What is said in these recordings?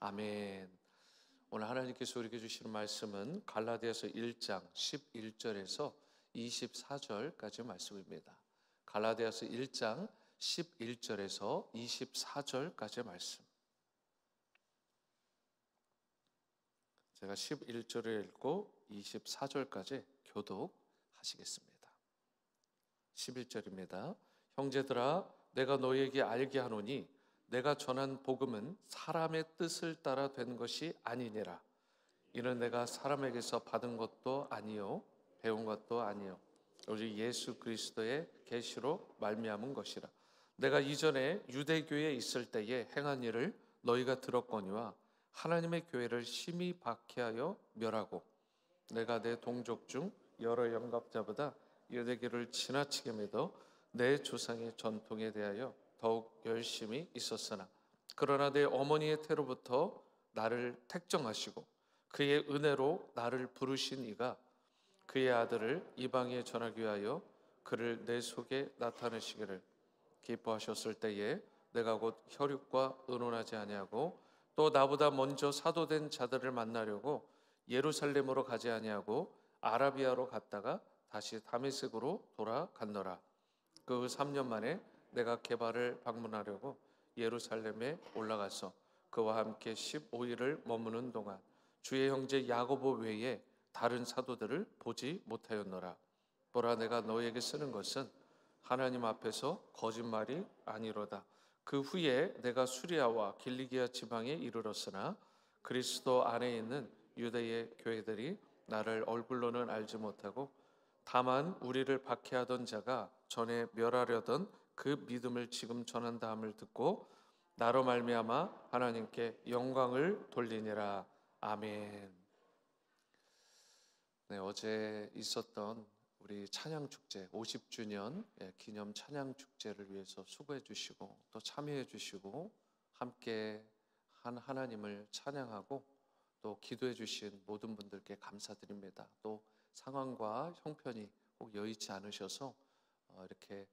아멘. 오늘 하나님께서 우리에게 주시는 말씀은 갈라디아서 1장 11절에서 24절까지 말씀입니다. 갈라디아서 1장 11절에서 24절까지 말씀. 제가 11절을 읽고 24절까지 교독하시겠습니다. 11절입니다. 형제들아, 내가 너희에게 알게 하노니 내가 전한 복음은 사람의 뜻을 따라 된 것이 아니니라. 이는 내가 사람에게서 받은 것도 아니요 배운 것도 아니요 오직 예수 그리스도의 계시로 말미암은 것이라. 내가 이전에 유대교에 있을 때에 행한 일을 너희가 들었거니와 하나님의 교회를 심히 박해하여 멸하고 내가 내 동족 중 여러 영갑자보다 유대교를 지나치게 믿어 내 조상의 전통에 대하여 더욱 열심히 있었으나 그러나 내 어머니의 태로부터 나를 택정하시고 그의 은혜로 나를 부르신 이가 그의 아들을 이방에 전하기 위하여 그를 내 속에 나타내시기를 기뻐하셨을 때에 내가 곧 혈육과 의논하지 아니하고 또 나보다 먼저 사도된 자들을 만나려고 예루살렘으로 가지 아니하고 아라비아로 갔다가 다시 다메섹으로 돌아갔노라. 그 3년 만에 내가 게바를 방문하려고 예루살렘에 올라가서 그와 함께 15일을 머무는 동안 주의 형제 야고보 외에 다른 사도들을 보지 못하였노라. 보라, 내가 너에게 쓰는 것은 하나님 앞에서 거짓말이 아니로다. 그 후에 내가 수리아와 길리기아 지방에 이르렀으나 그리스도 안에 있는 유대의 교회들이 나를 얼굴로는 알지 못하고 다만 우리를 박해하던 자가 전에 멸하려던 그 믿음을 지금 전한다함을 듣고 나로 말미암아 하나님께 영광을 돌리니라. 아멘. 네, 어제 있었던 우리 찬양축제 50주년 기념 찬양축제를 위해서 수고해 주시고 또 참여해 주시고 함께 한 하나님을 찬양하고 또 기도해 주신 모든 분들께 감사드립니다. 또 상황과 형편이 꼭 여의치 않으셔서 이렇게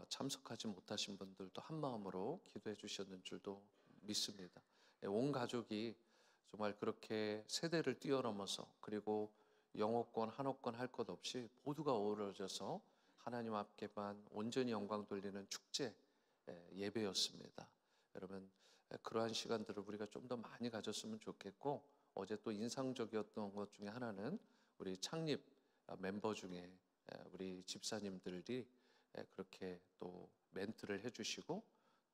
참석하지 못하신 분들도 한 마음으로 기도해 주셨는 줄도 믿습니다. 온 가족이 정말 그렇게 세대를 뛰어넘어서 그리고 영어권, 한어권 할 것 없이 모두가 어우러져서 하나님 앞에만 온전히 영광 돌리는 축제 예배였습니다. 여러분, 그러한 시간들을 우리가 좀 더 많이 가졌으면 좋겠고 어제 또 인상적이었던 것 중에 하나는 우리 창립 멤버 중에 우리 집사님들이 그렇게 또 멘트를 해주시고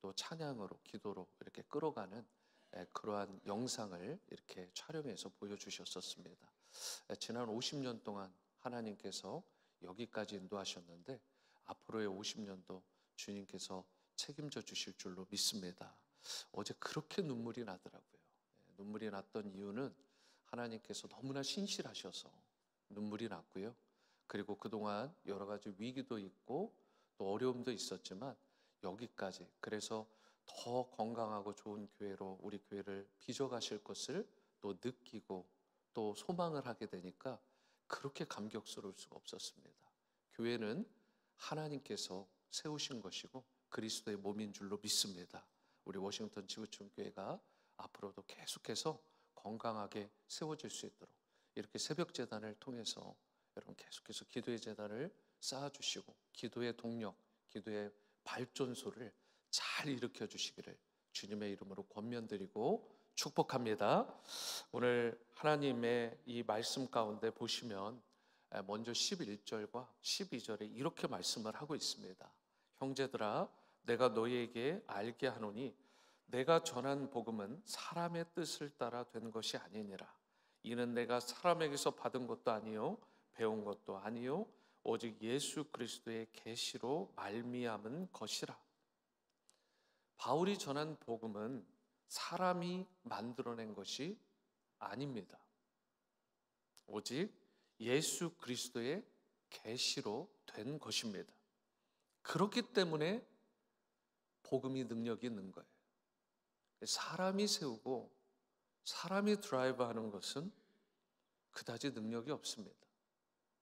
또 찬양으로 기도로 이렇게 끌어가는 그러한 영상을 이렇게 촬영해서 보여주셨었습니다. 지난 50년 동안 하나님께서 여기까지 인도하셨는데 앞으로의 50년도 주님께서 책임져 주실 줄로 믿습니다. 어제 그렇게 눈물이 나더라고요. 눈물이 났던 이유는 하나님께서 너무나 신실하셔서 눈물이 났고요. 그리고 그동안 여러 가지 위기도 있고 또 어려움도 있었지만 여기까지, 그래서 더 건강하고 좋은 교회로 우리 교회를 빚어가실 것을 또 느끼고 또 소망을 하게 되니까 그렇게 감격스러울 수가 없었습니다. 교회는 하나님께서 세우신 것이고 그리스도의 몸인 줄로 믿습니다. 우리 워싱턴 지구촌 교회가 앞으로도 계속해서 건강하게 세워질 수 있도록 이렇게 새벽 제단을 통해서 여러분 계속해서 기도의 제단을 쌓아주시고 기도의 동력, 기도의 발전소를 잘 일으켜 주시기를 주님의 이름으로 권면드리고 축복합니다. 오늘 하나님의 이 말씀 가운데 보시면 먼저 11절과 12절에 이렇게 말씀을 하고 있습니다. 형제들아, 내가 너희에게 알게 하노니 내가 전한 복음은 사람의 뜻을 따라 된 것이 아니니라. 이는 내가 사람에게서 받은 것도 아니요 배운 것도 아니요 오직 예수 그리스도의 계시로 말미암은 것이라. 바울이 전한 복음은 사람이 만들어낸 것이 아닙니다. 오직 예수 그리스도의 계시로 된 것입니다. 그렇기 때문에 복음이 능력이 있는 거예요. 사람이 세우고 사람이 드라이브하는 것은 그다지 능력이 없습니다.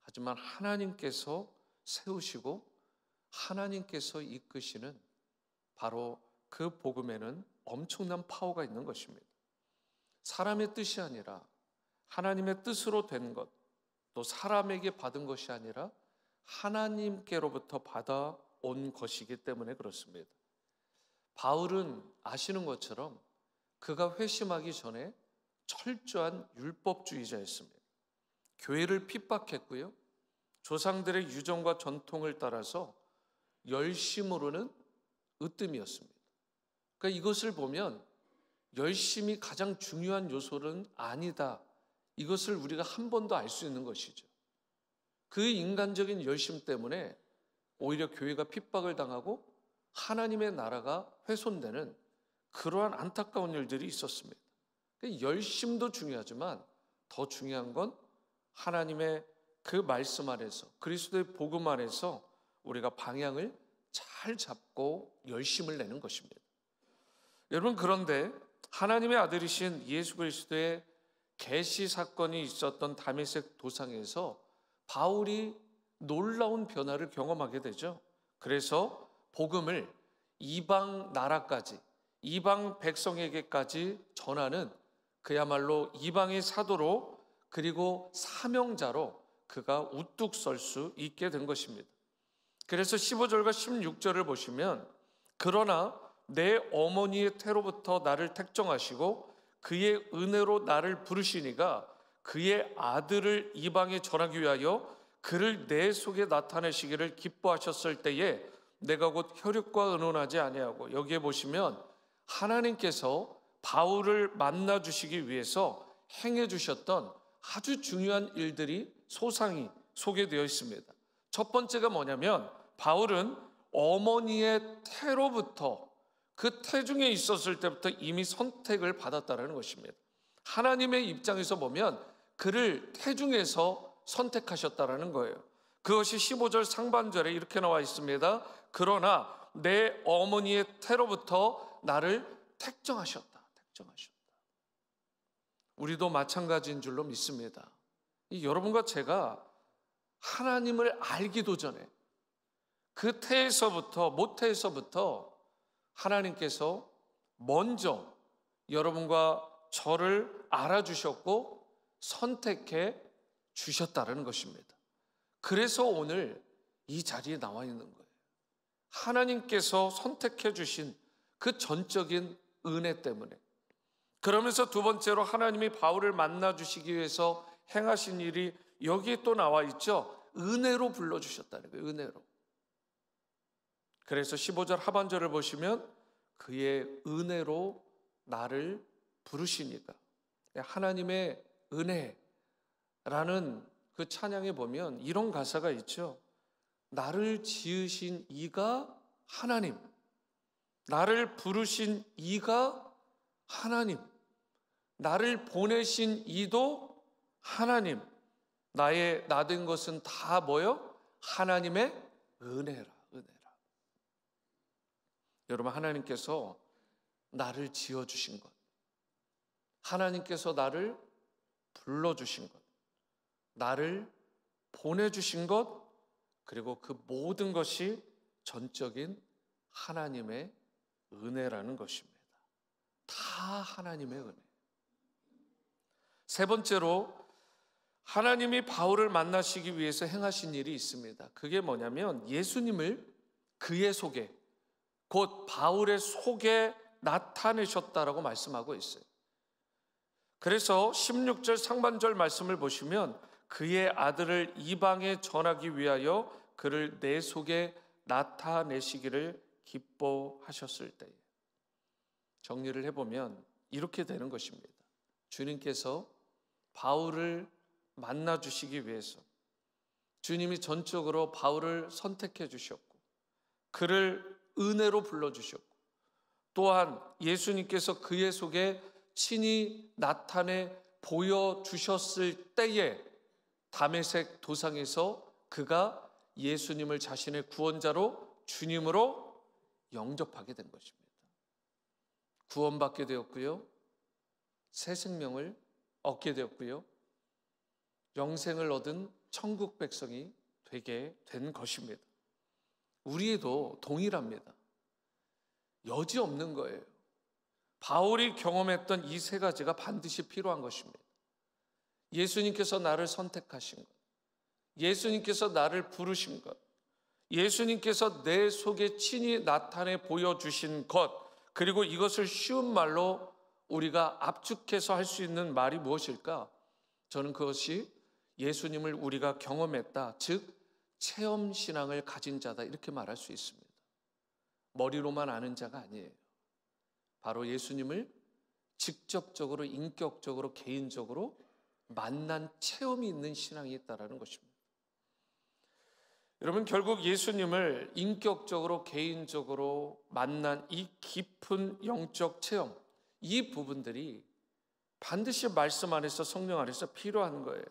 하지만 하나님께서 세우시고 하나님께서 이끄시는 바로 그 복음에는 엄청난 파워가 있는 것입니다. 사람의 뜻이 아니라 하나님의 뜻으로 된 것, 또 사람에게 받은 것이 아니라 하나님께로부터 받아온 것이기 때문에 그렇습니다. 바울은 아시는 것처럼 그가 회심하기 전에 철저한 율법주의자였습니다. 교회를 핍박했고요, 조상들의 유전과 전통을 따라서 열심으로는 으뜸이었습니다. 그러니까 이것을 보면 열심이 가장 중요한 요소는 아니다, 이것을 우리가 한 번 더 알 수 있는 것이죠. 그 인간적인 열심 때문에 오히려 교회가 핍박을 당하고 하나님의 나라가 훼손되는 그러한 안타까운 일들이 있었습니다. 열심도 중요하지만 더 중요한 건 하나님의 그 말씀 안에서, 그리스도의 복음 안에서 우리가 방향을 잘 잡고 열심을 내는 것입니다. 여러분, 그런데 하나님의 아들이신 예수 그리스도의 계시 사건이 있었던 다메섹 도상에서 바울이 놀라운 변화를 경험하게 되죠. 그래서 복음을 이방 나라까지, 이방 백성에게까지 전하는 그야말로 이방의 사도로, 그리고 사명자로 그가 우뚝 설 수 있게 된 것입니다. 그래서 15절과 16절을 보시면, 그러나 내 어머니의 태로부터 나를 택정하시고 그의 은혜로 나를 부르시니가 그의 아들을 이방에 전하기 위하여 그를 내 속에 나타내시기를 기뻐하셨을 때에 내가 곧 혈육과 의논하지 아니하고, 여기에 보시면 하나님께서 바울을 만나 주시기 위해서 행해 주셨던 아주 중요한 일들이 소상히 소개되어 있습니다. 첫 번째가 뭐냐면, 바울은 어머니의 태로부터, 그 태중에 있었을 때부터 이미 선택을 받았다는 것입니다. 하나님의 입장에서 보면 그를 태중에서 선택하셨다는 거예요. 그것이 15절 상반절에 이렇게 나와 있습니다. 그러나 내 어머니의 태로부터 나를 택정하셨다. 우리도 마찬가지인 줄로 믿습니다. 여러분과 제가 하나님을 알기도 전에, 그 태에서부터, 모태에서부터 하나님께서 먼저 여러분과 저를 알아주셨고 선택해 주셨다는 것입니다. 그래서 오늘 이 자리에 나와 있는 거예요. 하나님께서 선택해 주신 그 전적인 은혜 때문에. 그러면서 두 번째로 하나님이 바울을 만나 주시기 위해서 행하신 일이 여기에 또 나와 있죠. 은혜로 불러주셨다는 거예요. 은혜로. 그래서 15절 하반절을 보시면 그의 은혜로 나를 부르시니까, 하나님의 은혜라는 그 찬양에 보면 이런 가사가 있죠. 나를 지으신 이가 하나님, 나를 부르신 이가 하나님, 나를 보내신 이도 하나님, 나의 나 된 것은 다 뭐요? 하나님의 은혜라. 여러분, 하나님께서 나를 지어주신 것, 하나님께서 나를 불러주신 것, 나를 보내주신 것, 그리고 그 모든 것이 전적인 하나님의 은혜라는 것입니다. 다 하나님의 은혜. 세 번째로 하나님이 바울을 만나시기 위해서 행하신 일이 있습니다. 그게 뭐냐면 예수님을 그의 속에, 곧 바울의 속에 나타내셨다라고 말씀하고 있어요. 그래서 16절 상반절 말씀을 보시면 그의 아들을 이방에 전하기 위하여 그를 내 속에 나타내시기를 기뻐하셨을 때에, 정리를 해보면 이렇게 되는 것입니다. 주님께서 바울을 만나 주시기 위해서 주님이 전적으로 바울을 선택해 주셨고 그를 은혜로 불러주셨고, 또한 예수님께서 그의 속에 친히 나타내 보여주셨을 때에 다메섹 도상에서 그가 예수님을 자신의 구원자로, 주님으로 영접하게 된 것입니다. 구원받게 되었고요, 새 생명을 얻게 되었고요, 영생을 얻은 천국 백성이 되게 된 것입니다. 우리도 동일합니다. 여지없는 거예요. 바울이 경험했던 이 세 가지가 반드시 필요한 것입니다. 예수님께서 나를 선택하신 것, 예수님께서 나를 부르신 것, 예수님께서 내 속에 친히 나타내 보여주신 것, 그리고 이것을 쉬운 말로 우리가 압축해서 할 수 있는 말이 무엇일까? 저는 그것이 예수님을 우리가 경험했다, 즉 체험신앙을 가진 자다, 이렇게 말할 수 있습니다. 머리로만 아는 자가 아니에요. 바로 예수님을 직접적으로, 인격적으로, 개인적으로 만난 체험이 있는 신앙이 있다는 것입니다. 여러분, 결국 예수님을 인격적으로, 개인적으로 만난 이 깊은 영적 체험, 이 부분들이 반드시 말씀 안에서, 성령 안에서 필요한 거예요.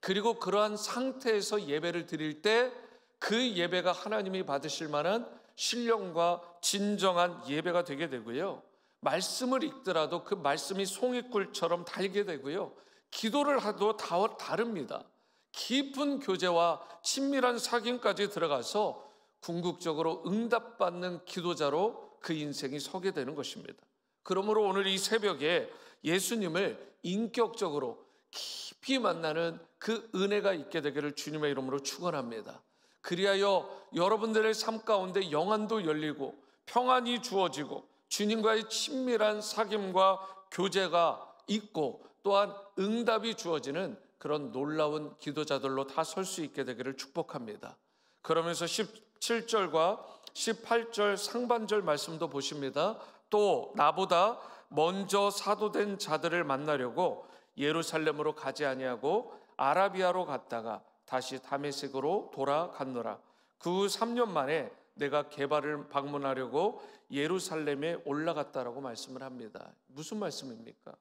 그리고 그러한 상태에서 예배를 드릴 때 그 예배가 하나님이 받으실 만한 신령과 진정한 예배가 되게 되고요, 말씀을 읽더라도 그 말씀이 송이꿀처럼 달게 되고요, 기도를 하도 다릅니다. 깊은 교제와 친밀한 사귐까지 들어가서 궁극적으로 응답받는 기도자로 그 인생이 서게 되는 것입니다. 그러므로 오늘 이 새벽에 예수님을 인격적으로 깊이 만나는 그 은혜가 있게 되기를 주님의 이름으로 축원합니다. 그리하여 여러분들의 삶 가운데 영안도 열리고 평안이 주어지고 주님과의 친밀한 사귐과 교제가 있고 또한 응답이 주어지는 그런 놀라운 기도자들로 다 설 수 있게 되기를 축복합니다. 그러면서 17절과 18절 상반절 말씀도 보십니다. 또 나보다 먼저 사도된 자들을 만나려고 예루살렘으로 가지 아니하고 아라비아로 갔다가 다시 다메섹으로 돌아갔노라. 그 후 3년 만에 내가 게바를 방문하려고 예루살렘에 올라갔다라고 말씀을 합니다. 무슨 말씀입니까?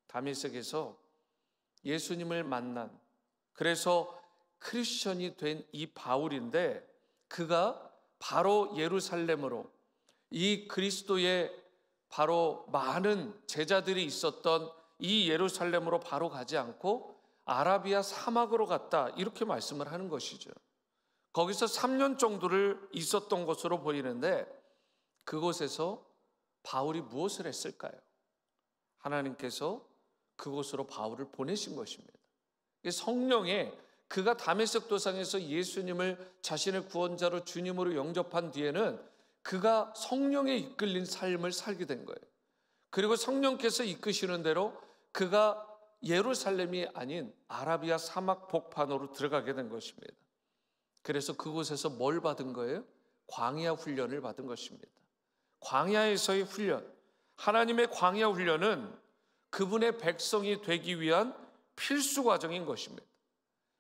다메섹에서 예수님을 만난, 그래서 크리스천이 된 이 바울인데, 그가 바로 예루살렘으로, 이 그리스도의 바로 많은 제자들이 있었던 이 예루살렘으로 바로 가지 않고 아라비아 사막으로 갔다, 이렇게 말씀을 하는 것이죠. 거기서 3년 정도를 있었던 것으로 보이는데, 그곳에서 바울이 무엇을 했을까요? 하나님께서 그곳으로 바울을 보내신 것입니다. 성령의, 그가 다메섹 도상에서 예수님을 자신의 구원자로 주님으로 영접한 뒤에는 그가 성령에 이끌린 삶을 살게 된 거예요. 그리고 성령께서 이끄시는 대로 그가 예루살렘이 아닌 아라비아 사막 복판으로 들어가게 된 것입니다. 그래서 그곳에서 뭘 받은 거예요? 광야 훈련을 받은 것입니다. 광야에서의 훈련, 하나님의 광야 훈련은 그분의 백성이 되기 위한 필수 과정인 것입니다.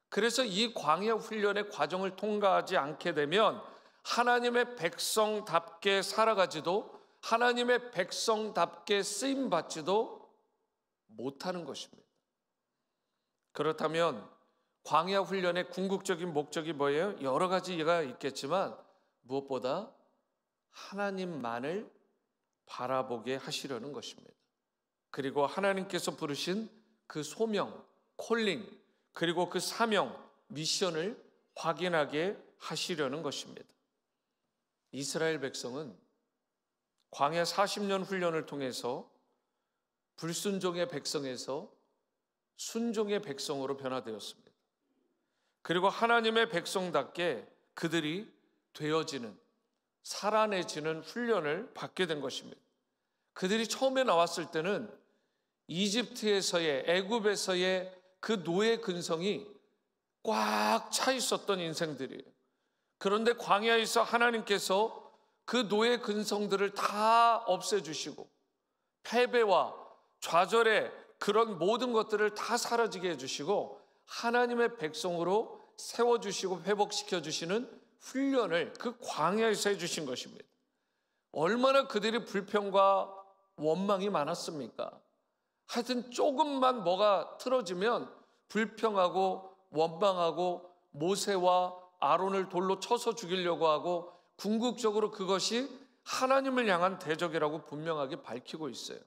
그래서 이 광야 훈련의 과정을 통과하지 않게 되면 하나님의 백성답게 살아가지도, 하나님의 백성답게 쓰임받지도 못하는 것입니다. 그렇다면 광야 훈련의 궁극적인 목적이 뭐예요? 여러 가지가 있겠지만 무엇보다 하나님만을 바라보게 하시려는 것입니다. 그리고 하나님께서 부르신 그 소명, 콜링, 그리고 그 사명, 미션을 확인하게 하시려는 것입니다. 이스라엘 백성은 광야 40년 훈련을 통해서 불순종의 백성에서 순종의 백성으로 변화되었습니다. 그리고 하나님의 백성답게 그들이 되어지는, 살아내지는 훈련을 받게 된 것입니다. 그들이 처음에 나왔을 때는 이집트에서의, 애굽에서의 그 노예 근성이 꽉 차 있었던 인생들이에요. 그런데 광야에서 하나님께서 그 노예 근성들을 다 없애주시고 패배와 좌절의 그런 모든 것들을 다 사라지게 해주시고 하나님의 백성으로 세워주시고 회복시켜주시는 훈련을 그 광야에서 해주신 것입니다. 얼마나 그들이 불평과 원망이 많았습니까? 하여튼 조금만 뭐가 틀어지면 불평하고 원망하고 모세와 아론을 돌로 쳐서 죽이려고 하고 궁극적으로 그것이 하나님을 향한 대적이라고 분명하게 밝히고 있어요.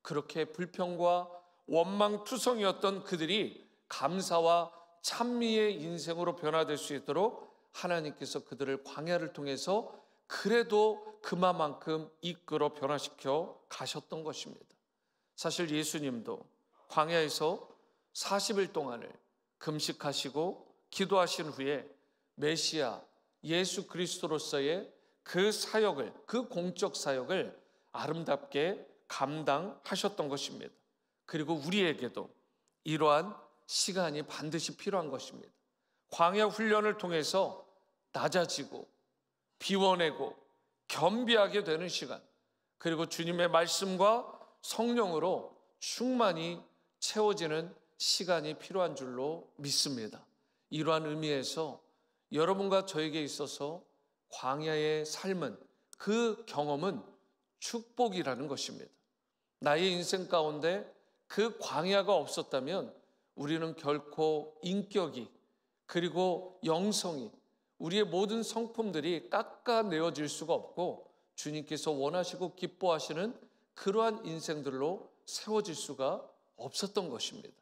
그렇게 불평과 원망투성이었던 그들이 감사와 찬미의 인생으로 변화될 수 있도록 하나님께서 그들을 광야를 통해서 그래도 그만큼 이끌어 변화시켜 가셨던 것입니다. 사실 예수님도 광야에서 40일 동안을 금식하시고 기도하신 후에 메시아 예수 그리스도로서의 그 사역을, 그 공적 사역을 아름답게 감당하셨던 것입니다. 그리고 우리에게도 이러한 시간이 반드시 필요한 것입니다. 광야 훈련을 통해서 낮아지고 비워내고 겸비하게 되는 시간, 그리고 주님의 말씀과 성령으로 충만히 채워지는 시간이 필요한 줄로 믿습니다. 이러한 의미에서 여러분과 저에게 있어서 광야의 삶은, 그 경험은 축복이라는 것입니다. 나의 인생 가운데 그 광야가 없었다면 우리는 결코 인격이, 그리고 영성이, 우리의 모든 성품들이 깎아내어질 수가 없고 주님께서 원하시고 기뻐하시는 그러한 인생들로 세워질 수가 없었던 것입니다.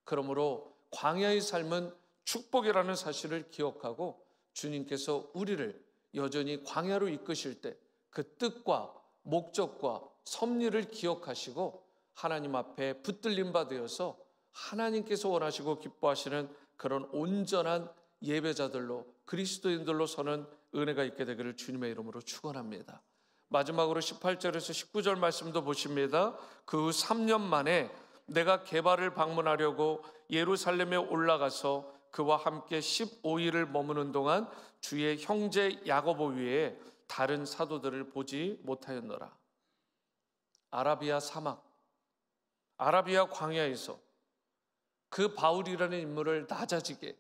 그러므로 광야의 삶은 축복이라는 사실을 기억하고 주님께서 우리를 여전히 광야로 이끄실 때 그 뜻과 목적과 섭리를 기억하시고 하나님 앞에 붙들림 바 되어서 하나님께서 원하시고 기뻐하시는 그런 온전한 예배자들로, 그리스도인들로 서는 은혜가 있게 되기를 주님의 이름으로 축원합니다. 마지막으로 18절에서 19절 말씀도 보십니다. 그 후 3년 만에 내가 게바를 방문하려고 예루살렘에 올라가서 그와 함께 15일을 머무는 동안 주의 형제 야고보 위에 다른 사도들을 보지 못하였노라. 아라비아 사막, 아라비아 광야에서 그 바울이라는 인물을 낮아지게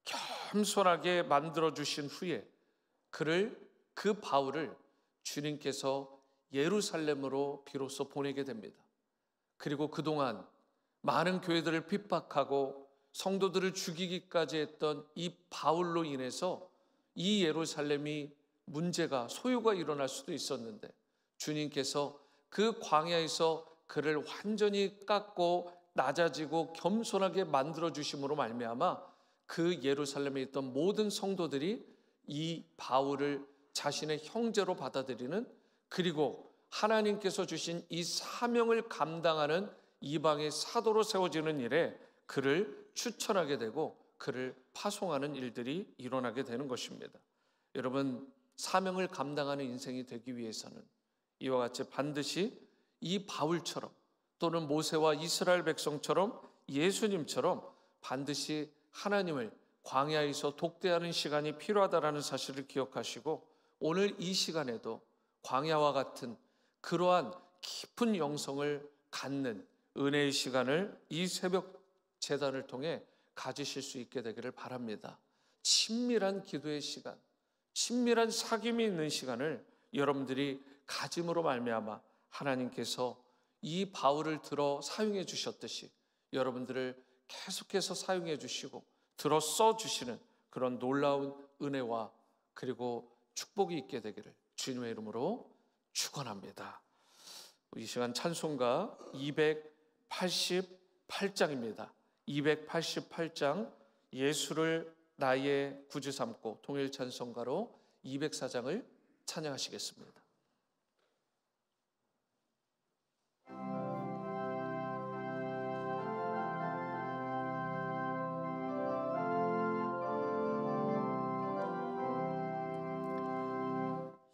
겸손하게 만들어주신 후에 그 바울을 주님께서 예루살렘으로 비로소 보내게 됩니다. 그리고 그동안 많은 교회들을 핍박하고 성도들을 죽이기까지 했던 이 바울로 인해서 이 예루살렘이 문제가, 소요가 일어날 수도 있었는데 주님께서 그 광야에서 그를 완전히 깎고 낮아지고 겸손하게 만들어주심으로 말미암아 그 예루살렘에 있던 모든 성도들이 이 바울을 자신의 형제로 받아들이는, 그리고 하나님께서 주신 이 사명을 감당하는 이방의 사도로 세워지는 일에 그를 추천하게 되고 그를 파송하는 일들이 일어나게 되는 것입니다. 여러분, 사명을 감당하는 인생이 되기 위해서는 이와 같이 반드시 이 바울처럼, 또는 모세와 이스라엘 백성처럼, 예수님처럼 반드시 하나님을 광야에서 독대하는 시간이 필요하다는 사실을 기억하시고 오늘 이 시간에도 광야와 같은 그러한 깊은 영성을 갖는 은혜의 시간을 이 새벽 제단을 통해 가지실 수 있게 되기를 바랍니다. 친밀한 기도의 시간, 친밀한 사귐이 있는 시간을 여러분들이 가짐으로 말미암아 하나님께서 이 바울을 들어 사용해 주셨듯이 여러분들을 계속해서 사용해 주시고 들어 써 주시는 그런 놀라운 은혜와 그리고 축복이 있게 되기를 주님의 이름으로 축원합니다. 이 시간 찬송가 288장입니다. 288장 예수를 나의 구주 삼고 통일 찬송가로 204장을 찬양하시겠습니다.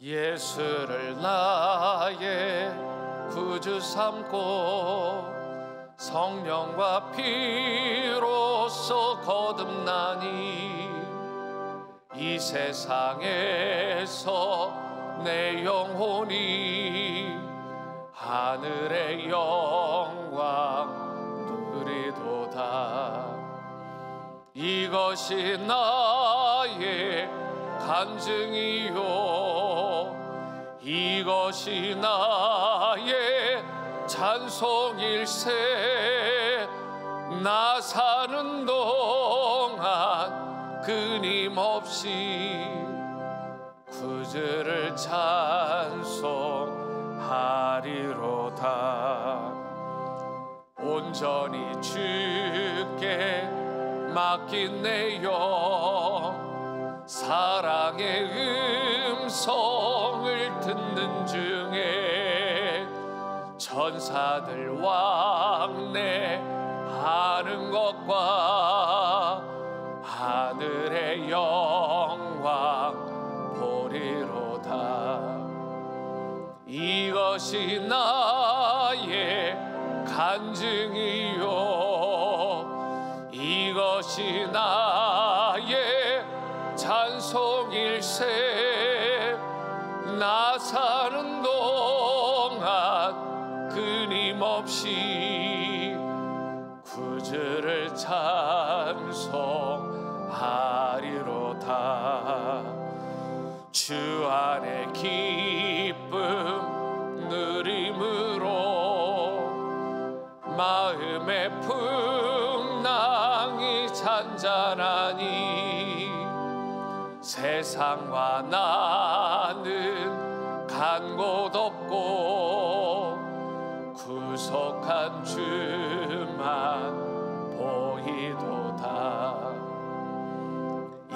예수를 나의 구주 삼고 성령과 피로써 거듭나니 이 세상에서 내 영혼이 하늘의 영광 누리도다. 이것이 나의 간증이요 이것이 나의 찬송일세. 나 사는 동안 끊임없이 구주를 찬송하리로다. 온전히 주께 맡긴 내 영 사랑의 음성을 듣는 중에 천사들 왕래하는 것과 하늘의 영광 보리로다. 이것이 나의 간증이요 이것이 나의 찬송일세. 나 사는 동안 끊임없이 구주를 찬송하리로다. 주 안에 기쁨 누림으로 마음의 풍랑이 잔잔하니 세상과 나는 간 곳 없고 구속한 주만 보이도다.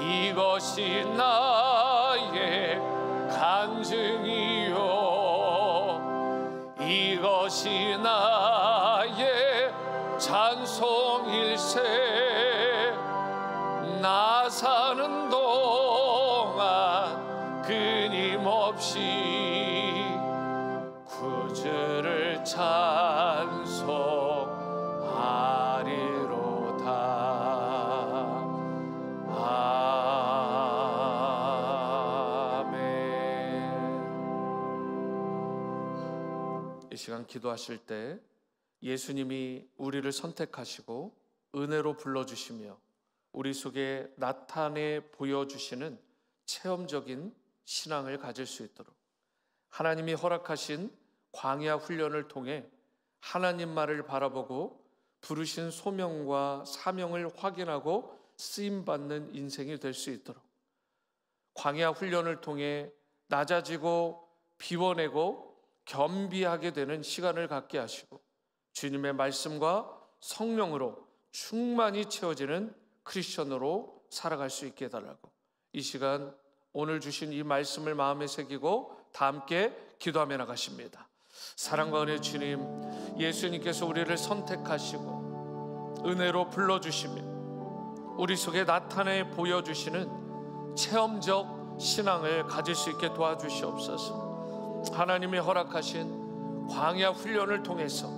이것이 나의 간증이요 이것이 나의 찬송일세. 나 사는 동안 끊임없이 구주를 찬송하리로다. 아멘. 이 시간 기도하실 때 예수님이 우리를 선택하시고 은혜로 불러주시며 우리 속에 나타내 보여주시는 체험적인 신앙을 가질 수 있도록 하나님이 허락하신 광야 훈련을 통해 하나님 말을 바라보고 부르신 소명과 사명을 확인하고 쓰임받는 인생이 될 수 있도록 광야 훈련을 통해 낮아지고 비워내고 겸비하게 되는 시간을 갖게 하시고 주님의 말씀과 성령으로 충만히 채워지는 크리스천으로 살아갈 수 있게 해달라고 이 시간 오늘 주신 이 말씀을 마음에 새기고 다 함께 기도하며 나가십니다. 사랑과 은혜 주님, 예수님께서 우리를 선택하시고 은혜로 불러주시며 우리 속에 나타내 보여주시는 체험적 신앙을 가질 수 있게 도와주시옵소서. 하나님이 허락하신 광야 훈련을 통해서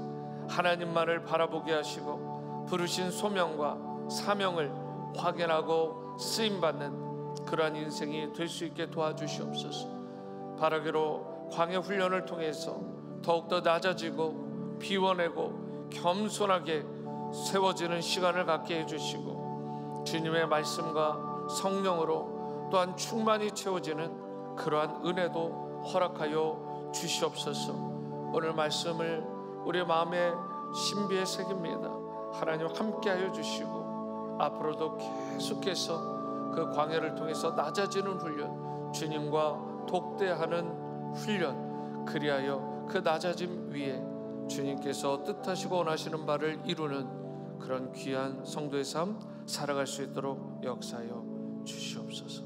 하나님만을 바라보게 하시고 부르신 소명과 사명을 확인하고 쓰임받는 그러한 인생이 될 수 있게 도와주시옵소서. 바라기로 광야 훈련을 통해서 더욱더 낮아지고 비워내고 겸손하게 세워지는 시간을 갖게 해주시고 주님의 말씀과 성령으로 또한 충만히 채워지는 그러한 은혜도 허락하여 주시옵소서. 오늘 말씀을 우리 마음의 신비에 새깁니다. 하나님 함께하여 주시고 앞으로도 계속해서 그 광야를 통해서 낮아지는 훈련, 주님과 독대하는 훈련, 그리하여 그 낮아짐 위에 주님께서 뜻하시고 원하시는 바를 이루는 그런 귀한 성도의 삶 살아갈 수 있도록 역사하여 주시옵소서.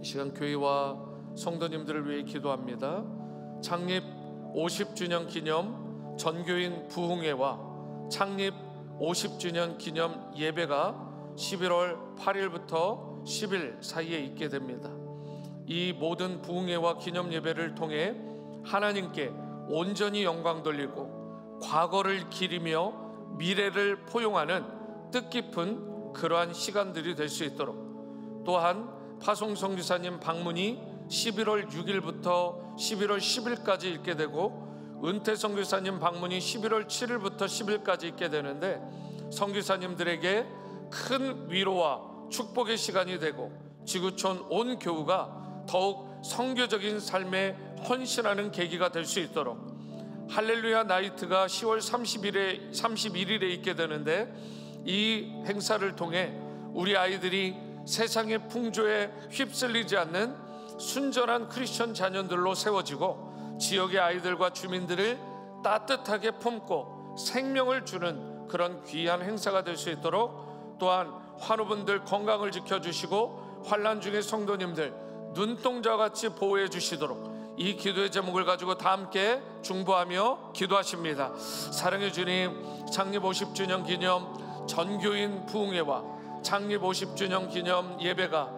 이 시간 교회와 성도님들을 위해 기도합니다. 창립 50주년 기념 전교인 부흥회와 창립 50주년 기념 예배가 11월 8일부터 10일 사이에 있게 됩니다. 이 모든 부흥회와 기념 예배를 통해 하나님께 온전히 영광 돌리고 과거를 기리며 미래를 포용하는 뜻깊은 그러한 시간들이 될 수 있도록, 또한 파송 선교사님 방문이 11월 6일부터 11월 10일까지 있게 되고 은퇴 선교사님 방문이 11월 7일부터 10일까지 있게 되는데 선교사님들에게 큰 위로와 축복의 시간이 되고 지구촌 온 교우가 더욱 선교적인 삶에 헌신하는 계기가 될 수 있도록 할렐루야 나이트가 10월 31일에 있게 되는데 이 행사를 통해 우리 아이들이 세상의 풍조에 휩쓸리지 않는 순전한 크리스천 자녀들로 세워지고 지역의 아이들과 주민들을 따뜻하게 품고 생명을 주는 그런 귀한 행사가 될 수 있도록, 또한 환우분들 건강을 지켜주시고 환난 중에 성도님들 눈동자같이 보호해 주시도록 이 기도의 제목을 가지고 다 함께 중보하며 기도하십니다. 사랑해 주님, 창립 50주년 기념 전교인 부흥회와 창립 50주년 기념 예배가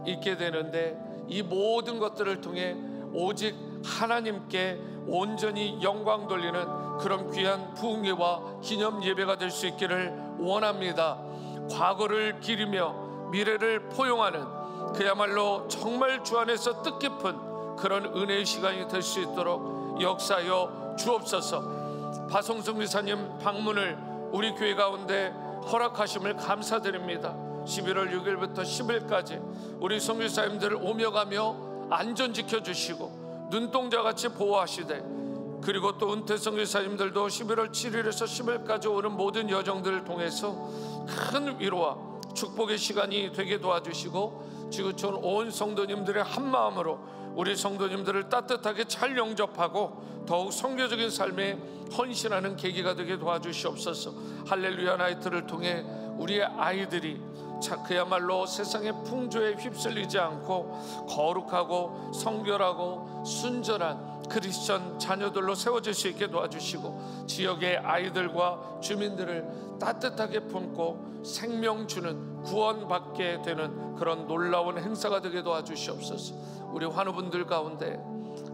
있게 되는데, 이 모든 것들을 통해 오직 하나님께 온전히 영광 돌리는 그런 귀한 부흥회와 기념 예배가 될 수 있기를 원합니다. 과거를 기리며 미래를 포용하는 그야말로 정말 주 안에서 뜻깊은 그런 은혜의 시간이 될 수 있도록 역사하여 주옵소서. 박성성 미사님 방문을 우리 교회 가운데 허락하심을 감사드립니다. 11월 6일부터 10일까지 우리 선교사님들을 오며 가며 안전 지켜주시고 눈동자같이 보호하시되, 그리고 또 은퇴 선교사님들도 11월 7일에서 10일까지 오는 모든 여정들을 통해서 큰 위로와 축복의 시간이 되게 도와주시고, 지구촌 온 성도님들의 한 마음으로 우리 성도님들을 따뜻하게 잘 영접하고 더욱 선교적인 삶에 헌신하는 계기가 되게 도와주시옵소서. 할렐루야 나이트를 통해 우리의 아이들이 그야말로 세상의 풍조에 휩쓸리지 않고 거룩하고 성결하고 순전한 크리스천 자녀들로 세워질 수 있게 도와주시고, 지역의 아이들과 주민들을 따뜻하게 품고 생명 주는, 구원받게 되는 그런 놀라운 행사가 되게 도와주시옵소서. 우리 환우분들 가운데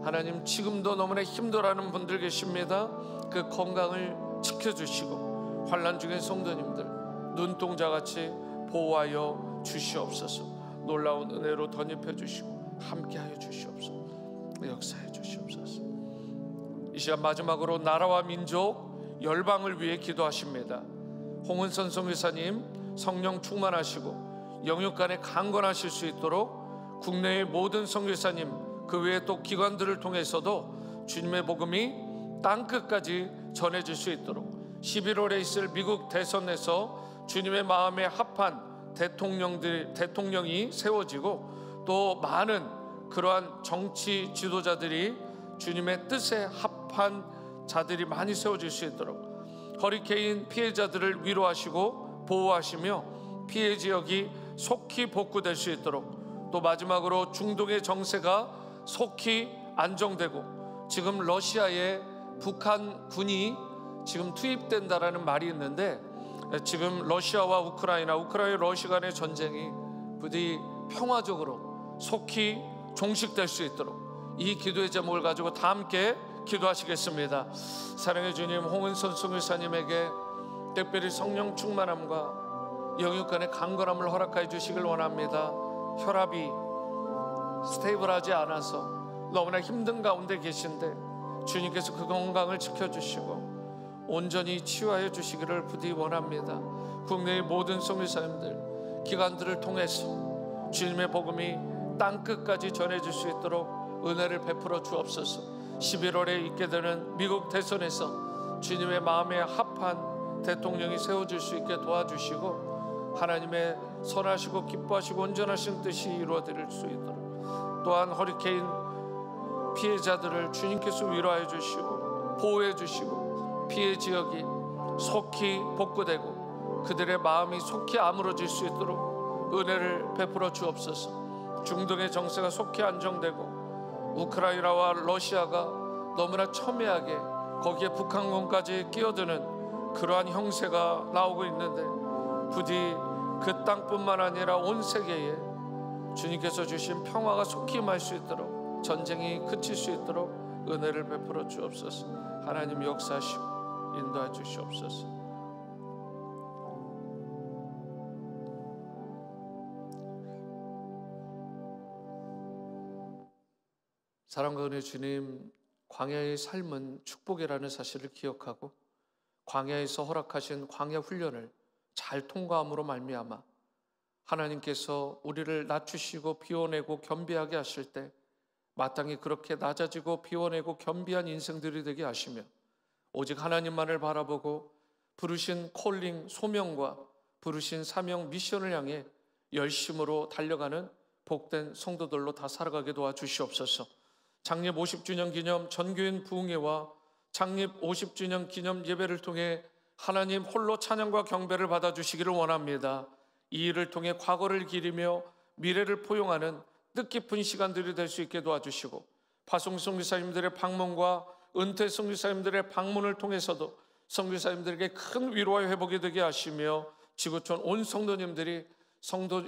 하나님 지금도 너무나 힘들어하는 분들 계십니다. 그 건강을 지켜주시고 환난 중에 성도님들 눈동자같이 보호하여 주시옵소서. 놀라운 은혜로 덧입혀 주시고 함께하여 주시옵소서. 역사해 주시옵소서. 이 시간 마지막으로 나라와 민족, 열방을 위해 기도하십니다. 홍은선 선교사님 성령 충만하시고 영육간에 강건하실 수 있도록 국내의 모든 선교사님, 그 외에 또 기관들을 통해서도 주님의 복음이 땅끝까지 전해질 수 있도록 11월에 있을 미국 대선에서 주님의 마음에 합한 대통령이 세워지고, 또 많은 그러한 정치 지도자들이 주님의 뜻에 합한 자들이 많이 세워질 수 있도록 허리케인 피해자들을 위로하시고 보호하시며 피해 지역이 속히 복구될 수 있도록, 또 마지막으로 중동의 정세가 속히 안정되고, 지금 러시아에 북한군이 지금 투입된다라는 말이 있는데, 지금 러시아와 우크라이나 러시아 간의 전쟁이 부디 평화적으로 속히 종식될 수 있도록 이 기도의 제목을 가지고 다 함께 기도하시겠습니다. 사랑의 주님, 홍은선 선교사님에게 특별히 성령 충만함과 영육간의 강건함을 허락하여 주시길 원합니다. 혈압이 스테이블하지 않아서 너무나 힘든 가운데 계신데 주님께서 그 건강을 지켜주시고 온전히 치유하여 주시기를 부디 원합니다. 국내의 모든 선교사님들, 기관들을 통해서 주님의 복음이 땅끝까지 전해질 수 있도록 은혜를 베풀어 주옵소서. 11월에 있게 되는 미국 대선에서 주님의 마음에 합한 대통령이 세워질 수 있게 도와주시고, 하나님의 선하시고 기뻐하시고 온전하신 뜻이 이루어질 수 있도록, 또한 허리케인 피해자들을 주님께서 위로해 주시고 보호해 주시고 피해 지역이 속히 복구되고 그들의 마음이 속히 아물어질 수 있도록 은혜를 베풀어 주옵소서. 중동의 정세가 속히 안정되고 우크라이나와 러시아가 너무나 첨예하게 거기에 북한군까지 끼어드는 그러한 형세가 나오고 있는데, 부디 그 땅뿐만 아니라 온 세계에 주님께서 주신 평화가 속히 임할 수 있도록, 전쟁이 그칠 수 있도록 은혜를 베풀어 주옵소서. 하나님 역사하시고 인도해 주시옵소서. 사랑과 은혜 주님, 광야의 삶은 축복이라는 사실을 기억하고 광야에서 허락하신 광야 훈련을 잘 통과함으로 말미암아 하나님께서 우리를 낮추시고 비워내고 겸비하게 하실 때 마땅히 그렇게 낮아지고 비워내고 겸비한 인생들이 되게 하시며, 오직 하나님만을 바라보고 부르신 콜링 소명과 부르신 사명 미션을 향해 열심으로 달려가는 복된 성도들로 다 살아가게 도와주시옵소서. 창립 50주년 기념 전교인 부흥회와 창립 50주년 기념 예배를 통해 하나님 홀로 찬양과 경배를 받아주시기를 원합니다. 이 일을 통해 과거를 기리며 미래를 포용하는 뜻깊은 시간들이 될 수 있게 도와주시고, 파송 선교사님들의 방문과 은퇴 선교사님들의 방문을 통해서도 선교사님들에게 큰 위로와 회복이 되게 하시며, 지구촌 온 성도님들이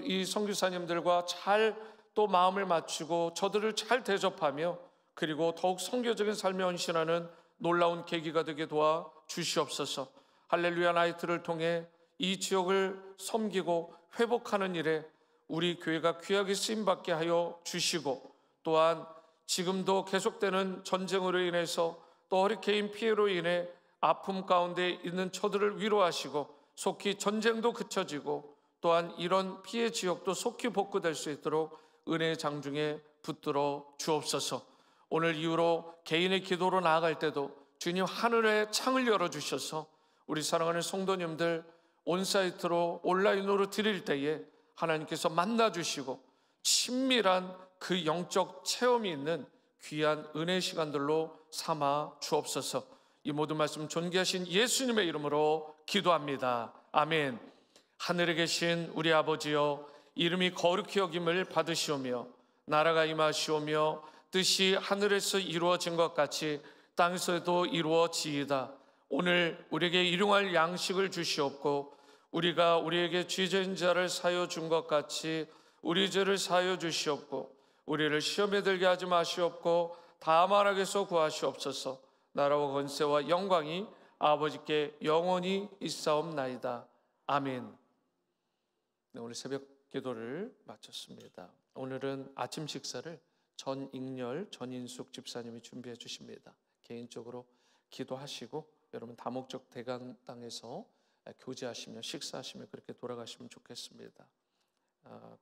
이 선교사님들과 잘 또 마음을 맞추고 저들을 잘 대접하며, 그리고 더욱 선교적인 삶에 헌신하는 놀라운 계기가 되게 도와 주시옵소서. 할렐루야 나이트를 통해 이 지역을 섬기고 회복하는 일에 우리 교회가 귀하게 쓰임받게 하여 주시고, 또한 지금도 계속되는 전쟁으로 인해서 또 허리케인 피해로 인해 아픔 가운데 있는 저들을 위로하시고, 속히 전쟁도 그쳐지고 또한 이런 피해 지역도 속히 복구될 수 있도록 은혜의 장중에 붙들어 주옵소서. 오늘 이후로 개인의 기도로 나아갈 때도 주님 하늘의 창을 열어주셔서 우리 사랑하는 성도님들 온사이트로 온라인으로 드릴 때에 하나님께서 만나주시고 친밀한 그 영적 체험이 있는 귀한 은혜 시간들로 삼아 주옵소서. 이 모든 말씀 존귀하신 예수님의 이름으로 기도합니다. 아멘. 하늘에 계신 우리 아버지여, 이름이 거룩히 여김을 받으시오며 나라가 임하시오며 뜻이 하늘에서 이루어진 것 같이 땅에서도 이루어지이다. 오늘 우리에게 일용할 양식을 주시옵고, 우리가 우리에게 죄진 자를 사하여 준 것 같이 우리 죄를 사하여 주시옵고, 우리를 시험에 들게 하지 마시옵고 다만 악에서 구하시옵소서. 나라와 권세와 영광이 아버지께 영원히 있사옵나이다. 아멘. 네, 오늘 새벽 기도를 마쳤습니다. 오늘은 아침 식사를 전익렬 전인숙 집사님이 준비해 주십니다. 개인적으로 기도하시고 여러분 다목적 대강당에서 교제하시며 식사하시며 그렇게 돌아가시면 좋겠습니다.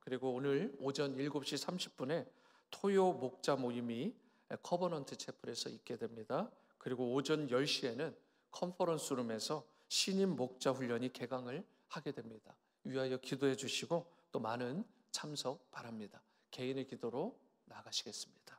그리고 오늘 오전 7시 30분에 토요 목자 모임이 커버넌트 채플에서 있게 됩니다. 그리고 오전 10시에는 컨퍼런스룸에서 신임 목자 훈련이 개강을 하게 됩니다. 위하여 기도해 주시고 또 많은 참석 바랍니다. 개인의 기도로 나가시겠습니다.